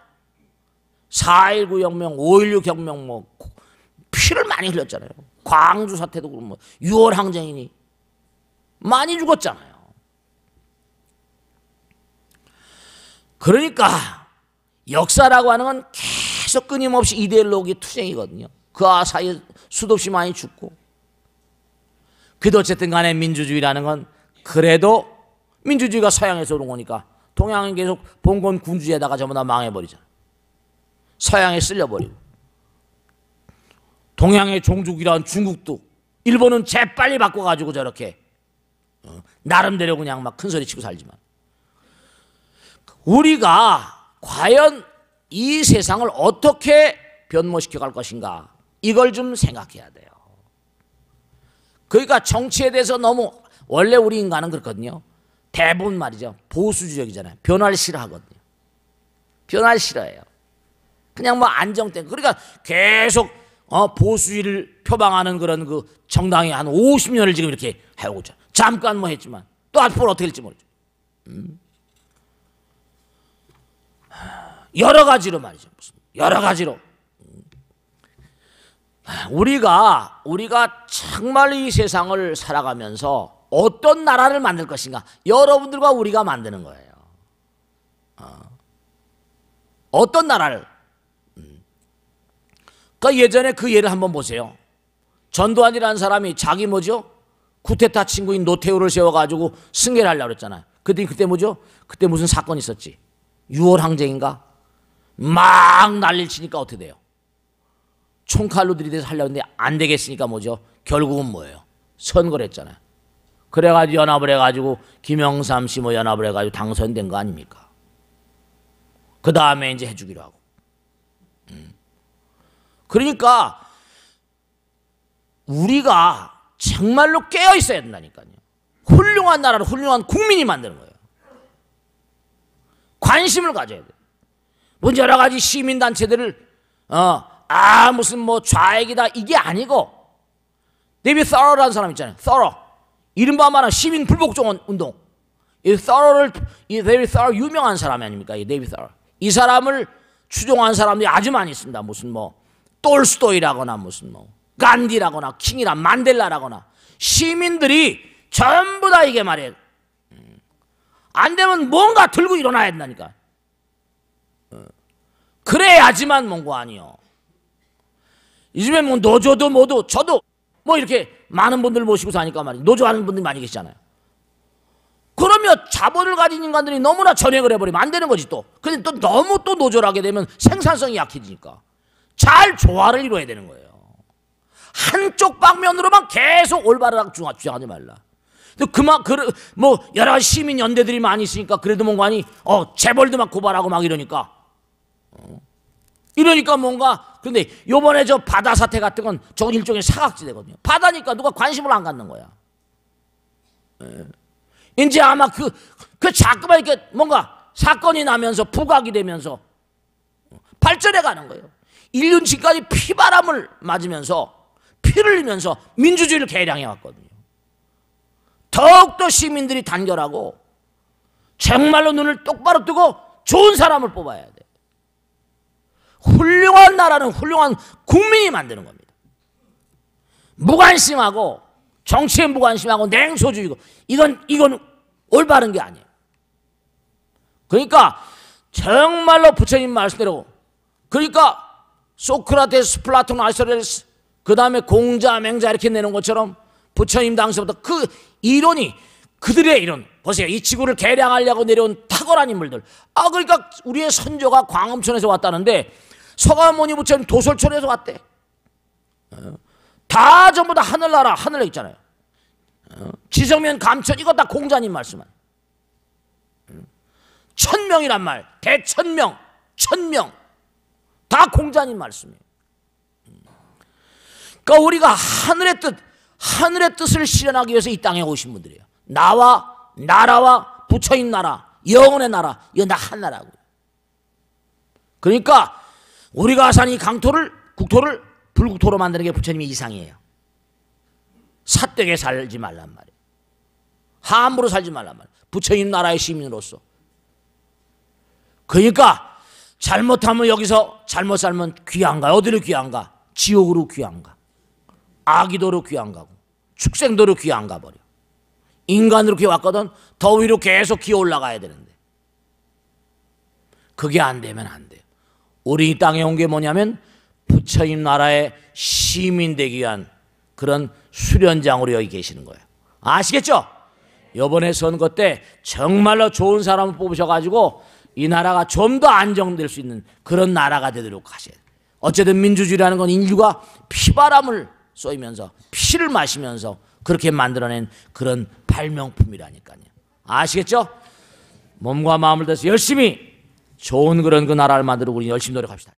4.19 혁명, 5.16 혁명 뭐 피를 많이 흘렸잖아요. 광주 사태도 그렇고 뭐 6월 항쟁이니 많이 죽었잖아요. 그러니까 역사라고 하는 건 계속 끊임없이 이데올로기 투쟁이거든요. 그 사이에 수도 없이 많이 죽고 그래도 어쨌든 간에 민주주의라는 건 그래도 민주주의가 서양에서 온 거니까 동양은 계속 봉건 군주제에다가 전부 다 망해버리잖아요. 서양에 쓸려버리고 동양의 종족이라는 중국도 일본은 재빨리 바꿔가지고 저렇게 나름대로 그냥 막 큰소리 치고 살지만 우리가 과연 이 세상을 어떻게 변모시켜 갈 것인가 이걸 좀 생각해야 돼요. 그러니까 정치에 대해서 너무 원래 우리 인간은 그렇거든요. 대부분 말이죠. 보수주의적이잖아요. 변화를 싫어하거든요. 변화를 싫어해요. 그냥 뭐 안정된 그러니까 계속 보수주의를 표방하는 그런 그 정당이 한 50년을 지금 이렇게 해오고 있죠. 잠깐 뭐 했지만 또 앞으로 어떻게 될지 모르죠. 여러 가지로 말이죠. 무슨 여러 가지로 우리가 정말 이 세상을 살아가면서 어떤 나라를 만들 것인가 여러분들과 우리가 만드는 거예요. 어떤 나라를 그러니까 예전에 그 예를 한번 보세요. 전두환이라는 사람이 자기 뭐죠? 쿠데타 친구인 노태우를 세워가지고 승계를 하려고 그랬잖아요. 그때 뭐죠? 그때 무슨 사건이 있었지? 6월 항쟁인가? 막 난리를 치니까 어떻게 돼요? 총칼로 들이대서 하려고 했는데 안 되겠으니까 뭐죠? 결국은 뭐예요? 선거를 했잖아요. 그래가지고 연합을 해가지고 김영삼 씨 뭐 연합을 해가지고 당선된 거 아닙니까? 그 다음에 이제 해주기로 하고. 그러니까 우리가 정말로 깨어 있어야 된다니까요. 훌륭한 나라를 훌륭한 국민이 만드는 거예요. 관심을 가져야 돼요. 뭐 여러 가지 시민단체들을 무슨 뭐 좌익이다 이게 아니고 데이비드 서러라는 사람 있잖아요. 서러 이른바 말하는 시민 불복종 운동. 이 데이비드 서럴 유명한 사람 아닙니까? 이 데이비드 서럴. 이 사람을 추종한 사람들이 아주 많이 있습니다. 무슨 뭐 톨스토이라거나 무슨 뭐 간디라거나 킹이라 만델라라거나 시민들이 전부 다 이게 말이에요. 안 되면 뭔가 들고 일어나야 된다니까. 그래야지만 뭔가 아니요. 요즘에 뭐 노조도 모두 저도 뭐 이렇게 많은 분들 모시고 사니까 말이에요. 노조하는 분들이 많이 계시잖아요. 그러면 자본을 가진 인간들이 너무나 전획을 해버리면 안 되는 거지 또. 근데 또 너무 또 노조를 하게 되면 생산성이 약해지니까 잘 조화를 이루어야 되는 거예요. 한쪽 방면으로만 계속 올바르다고 주장하지 말라. 뭐 여러 가지 시민 연대들이 많이 있으니까 그래도 뭔가 아니 재벌도 막 고발하고 막 이러니까 뭔가. 근데 요번에 저 바다 사태 같은 건 저건 일종의 사각지대거든요. 바다니까 누가 관심을 안 갖는 거야. 이제 아마 그 자꾸만 이렇게 뭔가 사건이 나면서 부각이 되면서 발전해 가는 거예요. 인류는 지금까지 피바람을 맞으면서 피를 흘리면서 민주주의를 개량해 왔거든요. 더욱더 시민들이 단결하고 정말로 눈을 똑바로 뜨고 좋은 사람을 뽑아야 돼. 훌륭한 나라는 훌륭한 국민이 만드는 겁니다. 무관심하고 정치에 무관심하고 냉소주의고 이건 올바른 게 아니에요. 그러니까 정말로 부처님 말씀대로 그러니까 소크라테스, 플라톤, 아리스토텔레스 그 다음에 공자, 맹자 이렇게 내는 것처럼 부처님 당시부터 그 이론이 그들의 이론 보세요. 이 지구를 개량하려고 내려온 탁월한 인물들. 그러니까 우리의 선조가 광음천에서 왔다는데 서가모니 부처님 도솔천에서 왔대. 다 전부 다 하늘나라 하늘에 있잖아요. 지성면 감천 이거 다 공자님 말씀만. 천명이란 말 대천명 천명 다 공자님 말씀이에요. 그러니까 우리가 하늘의 뜻을 실현하기 위해서 이 땅에 오신 분들이에요. 나라와 부처님 나라 영혼의 나라 이거 다 한 나라고요. 그러니까 우리가 사는 이 국토를 불국토로 만드는 게 부처님의 이상이에요. 삿되게 살지 말란 말이에요. 함부로 살지 말란 말이에요. 부처님 나라의 시민으로서. 그러니까 잘못하면 여기서 잘못 살면 귀한가? 어디로 귀한가? 지옥으로 귀한가? 아기도로 귀한가고 축생도로 귀한가 버려. 인간으로 기어왔거든. 더 위로 계속 기어 올라가야 되는데 그게 안 되면 안 돼요. 우리 이 땅에 온 게 뭐냐면 부처님 나라의 시민 되기 위한 그런 수련장으로 여기 계시는 거예요. 아시겠죠? 이번에 선거 때 정말로 좋은 사람을 뽑으셔가지고 이 나라가 좀 더 안정될 수 있는 그런 나라가 되도록 하셔야 돼요. 어쨌든 민주주의라는 건 인류가 피바람을 쏘이면서 피를 마시면서 그렇게 만들어낸 그런 발명품이라니까요. 아시겠죠? 몸과 마음을 다해서 열심히 좋은 그런 그 나라를 만들고 우리 열심히 노력합시다.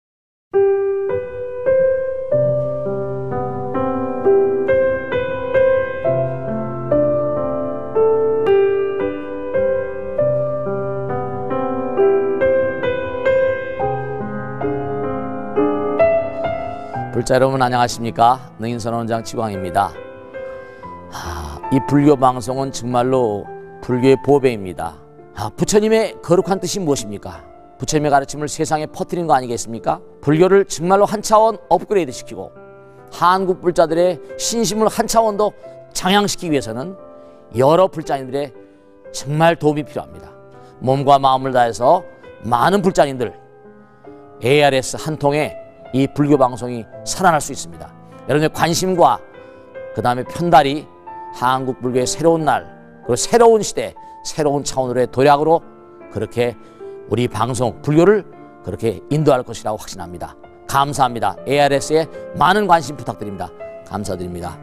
불자 여러분 안녕하십니까? 능인선언원장 지광입니다. 이 불교 방송은 정말로 불교의 보배입니다. 부처님의 거룩한 뜻이 무엇입니까? 부처님의 가르침을 세상에 퍼뜨린 거 아니겠습니까? 불교를 정말로 한 차원 업그레이드 시키고 한국 불자들의 신심을 한 차원 더 장양시키기 위해서는 여러 불자님들의 정말 도움이 필요합니다. 몸과 마음을 다해서 많은 불자님들 ARS 한 통에 이 불교 방송이 살아날 수 있습니다. 여러분의 관심과 그 다음에 편달이 한국 불교의 새로운 날 그리고 새로운 시대 새로운 차원으로의 도약으로 그렇게 우리 방송 불교를 그렇게 인도할 것이라고 확신합니다. 감사합니다. ARS에 많은 관심 부탁드립니다. 감사드립니다.